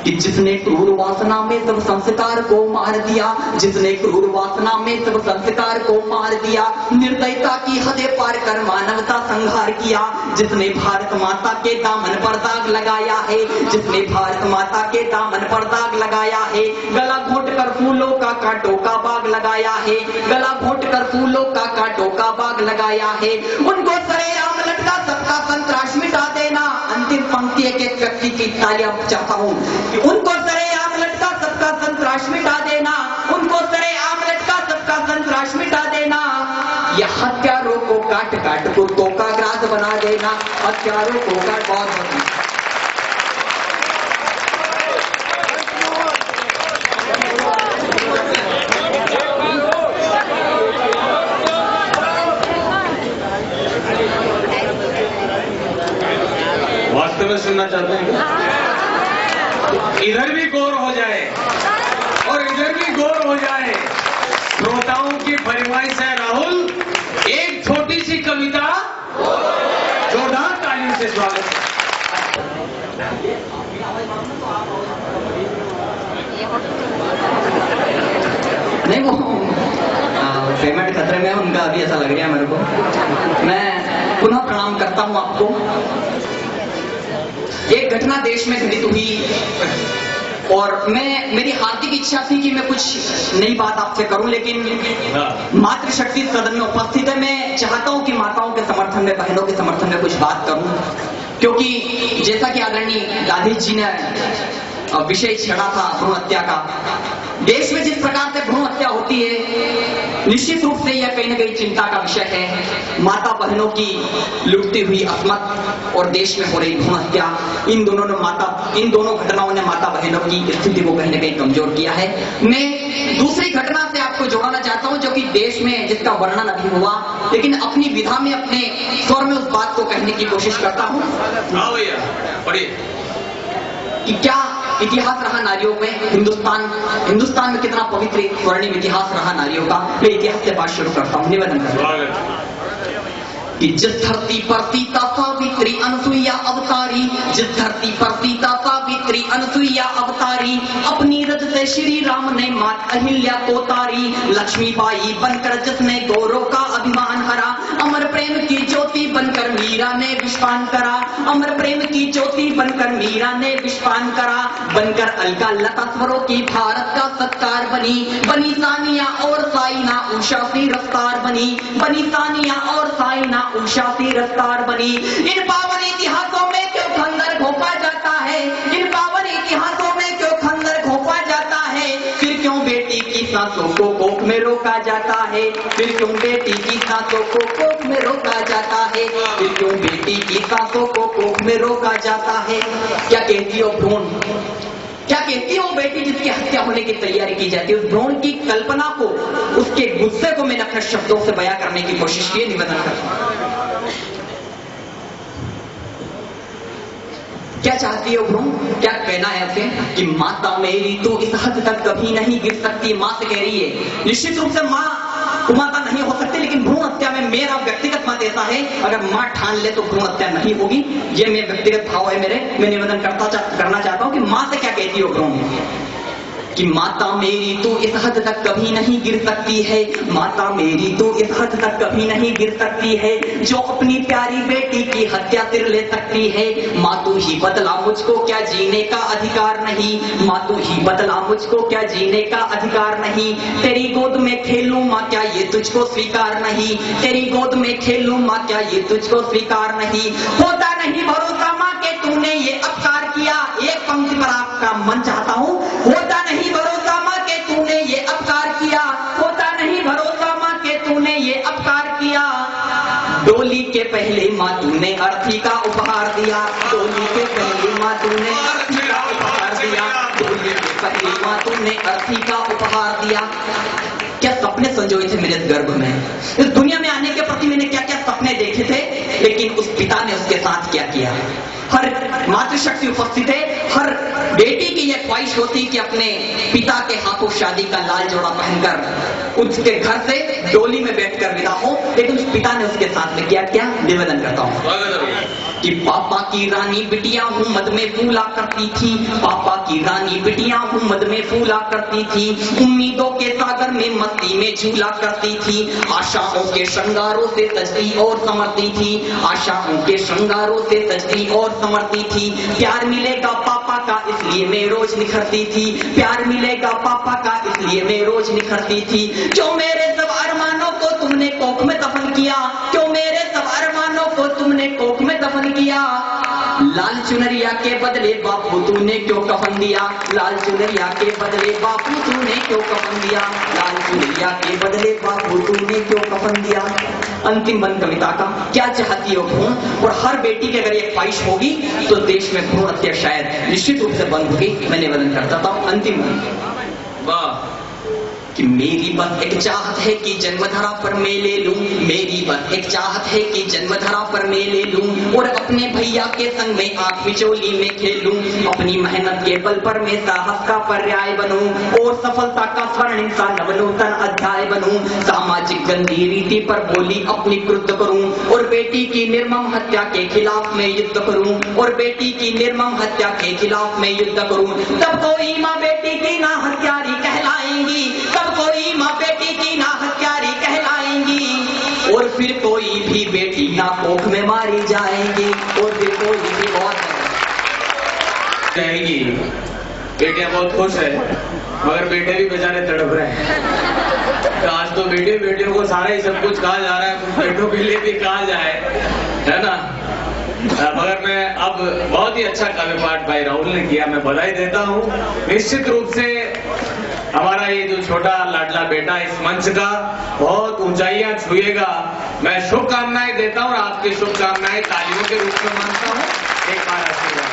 कि जिसने क्रूर वासना में सब संस्कार को मार दिया, जिसने क्रूर वासना में सब संस्कार को मार दिया, निर्दयता की हदें पार कर मानवता संहार किया, जिसने भारत माता के दामन पर दाग लगाया है, जिसने भारत माता के दामन पर दाग लगाया है, गला घोट कर फूलों का कांटों का बाग लगाया है, गला घोट कर फूलों का कांटों का बाग लगाया है, उनको सरेआम लटका सबका संतराश मिटा देना। अंतिम पंक्ति एक एक व्यक्ति की तालियां चाहता हूं कि उनको सरेआम लटका सबका संतराश मिटा देना, उनको सरेआम लटका सबका संतराश मिटा देना, या हत्यारों को काट काट कुत्तों का ग्रास बना देना, हत्यारों को काट। बहुत वास्तव में सुनना चाहते हैं, इधर भी गौर हो जाए और इधर भी गौर हो जाए। श्रोताओं की फरमाइश है राहुल, एक छोटी सी कविता, जोरदार तालियों से स्वागत है। नहीं, वो पेमेंट खतरे में है उनका, अभी ऐसा लग रहा है मेरे को। मैं पुनः प्रणाम करता हूं आपको। एक घटना देश में घटित हुई और मेरी हार्दिक इच्छा थी कि मैं कुछ नई बात आपसे करूं, लेकिन मातृशक्ति सदन में उपस्थित है। मैं चाहता हूं कि माताओं के समर्थन में, बहनों के समर्थन में कुछ बात करूं, क्योंकि जैसा कि आदरणीय गांधी जी ने विषय छेड़ा था भ्रूण हत्या का, देश में जिस प्रकार से भ्रूण हत्या होती है, निश्चित रूप से यह कहीं न कहीं चिंता का विषय है। माता बहनों की लुटती हुई असमत और देश में हो रही भ्रूण हत्या, इन दोनों घटनाओं ने माता बहनों की स्थिति को कहीं न कहीं कमजोर किया है। मैं दूसरी घटना से आपको जोड़ना चाहता हूं, जो कि देश में जिसका वर्णन अभी हुआ, लेकिन अपनी विधा में, अपने स्वर में उस बात को कहने की कोशिश करता हूं कि क्या इतिहास रहा नारियों में, हिंदुस्तान में कितना पवित्र स्वर्णिम इतिहास रहा नारियों का। मैं इतिहास से बात शुरू करता हूं, निवेदन करता हूं कि जिस धरती पर सीता सावित्री अनसुईया अवतारी, जिस धरती पर सीता सावित्री अनसुईया अवतारी, अपनी रज से श्री राम ने मात अहिल्या को तारी, लक्ष्मीबाई बनकर जिसने गौरव का अभिमान हरा, अमर प्रेम की ज्योति बनकर मीरा ने विश्वान करा, अमर प्रेम की ज्योति बनकर मीरा ने विश्वान करा, बनकर अलका लता स्वरों की भारत का सत्कार बनी, बनी सानिया और साइना उषा सी रफ्तार बनी, बनी सानिया और साइना उषा सी रफ्तार बनी। इन पावन इतिहासों में क्यों खंजर घोंपा जाता है, इन पावन इतिहासों में क्यों खंजर घोंपा जाता है, फिर क्यों बेटी की सांसों को कोख में रोका जाता है, फिर क्यों बेटी की सांसों को कोख में रोका जाता है, फिर क्यों बेटी की सांसों को कोख में रोका जाता है। क्या कहती हो भ्रूण, क्या कहती है वो बेटी जिसकी हत्या होने की तैयारी की जाती है। उस भ्रूण की कल्पना को, उसके गुस्से को मैंने अपने शब्दों से बयां करने की कोशिश की, निवेदन करता। क्या चाहती है वो भ्रूण, क्या कहना है उसे कि माता मेरी तू इस हद तक कभी नहीं गिर सकती। मां से कह रही है, निश्चित रूप से मां कुमाता नहीं हो सकती, लेकिन भ्रूण हत्या में मेरा व्यक्तिगत मत ऐसा है, अगर मां ठान ले तो भ्रूण हत्या नहीं होगी। ये मेरा व्यक्तिगत भाव है मेरे। मैं निवेदन करना चाहता हूं कि मां से क्या कहती हो भ्रूण कि माता मेरी तू इस हद तक कभी नहीं गिर सकती है, माता मेरी तू इस हद तक कभी नहीं गिर सकती है, जो अपनी प्यारी बेटी की हत्या कर ले सकती है। माँ तू ही बदला मुझको क्या जीने का अधिकार नहीं, माँ तू ही बदला मुझको क्या जीने का अधिकार नहीं, तेरी गोद में खेलूं माँ क्या ये तुझको स्वीकार नहीं, तेरी गोद में खेलूं माँ क्या ये तुझको स्वीकार नहीं। होता नहीं भरोसा माँ के तूने ये अपकार किया। एक पंक्ति पर आपका मन चाहता हूँ, होता नहीं भरोसा माँ के तूने ये अपकार किया, होता नहीं भरोसा माँ के तूने ये अपकार किया। डोली के पहले माँ तूने अर्थी का उपहार दिया, डोली के पहले माँ तूने अर्थी का उपहार दिया, डोली के पहले माँ तूने अर्थी का उपहार दिया। क्या सपने संजोए थे मेरे गर्भ में, इस दुनिया में आने के प्रति मैंने क्या क्या सपने देखे थे, लेकिन उस पिता ने उसके साथ क्या किया। हर मातृशक्ति उपस्थित है, हर बेटी की यह ख्वाहिश होती कि अपने पिता के हाथों शादी का लाल जोड़ा पहनकर उसके घर से डोली में बैठकर विदा हो, लेकिन उस पिता ने उसके साथ में क्या क्या। निवेदन करता हूं कि पापा की रानी बिटिया हूँ मद में फूला करती थी, पापा की रानी बिटिया हूँ मद में फूला करती थी, उम्मीदों के सागर में मस्ती में झूला करती थी, आशाओं के श्रृंगारों से सजती और संवरती थी, आशाओं के श्रृंगारों से सजती और संवरती थी। प्यार मिलेगा पापा का इसलिए मैं रोज निखरती थी, प्यार मिलेगा पापा का इसलिए मैं रोज निखरती थी। क्यों मेरे सब अरमानों को तुमने कोख में दफन किया, क्यों मेरे सब अरमानों को तुमने कोख में दफन किया, लाल चुनरिया के बदले बापू तूने क्यों कफन दिया, लाल चुनरिया के बदले बापू तूने क्यों कफन दिया, लाल चुनरिया के बदले बापू तूने क्यों कफन दिया। अंतिम बंद कविता का क्या चाहती हो भ्रूण, और हर बेटी की अगर एक ख्वाहिश होगी तो देश में भ्रूण हत्या शायद निश्चित रूप से बंद होगी। मैं निवेदन करता था अंतिम वाह कि मेरी बस एक चाहत है कि जन्मधरा पर मैं ले लूं, मेरी बस एक चाहत है कि जन्मधरा पर मैं ले लूं, और अपने भैया के संग में आंख मिचोली में खेलूं, अपनी मेहनत के बल पर मैं साहस का पर्याय बनूं, और सफलता का स्वर्णिम सा नवनूतन अध्याय बनूं, सामाजिक गंदी रीति पर बोली अपनी क्रुद्ध करूं, और बेटी की निर्मम हत्या के खिलाफ मैं युद्ध करूं, और बेटी की निर्मम हत्या के खिलाफ मैं युद्ध करूं। तब कोई माँ बेटी की ना हत्यारी कहलाएंगी, कोई माँ बेटी की ना हत्यारी कहलाएंगी, और फिर कोई भी बेटी ना कोख में मारी जाएगी, और फिर कोई भी बहुत जाएगी। बेटियां बहुत खुश है मगर बेटे भी बेचारे तड़प रहे हैं। तो आज तो बेटियों को सारा ही सब कुछ कहा जा रहा है, बेटों के लिए भी कहा जाए, है ना। मगर मैं अब बहुत ही अच्छा काव्य पाठ भाई राहुल ने किया, मैं बधाई देता हूँ। निश्चित रूप से हमारा ये जो छोटा लाडला बेटा इस मंच का बहुत ऊंचाइयां छुएगा, मैं शुभकामनाएं देता हूँ और आपकी शुभकामनाएं तालियों के रूप में मानता हूँ। एक बार आशीर्वाद।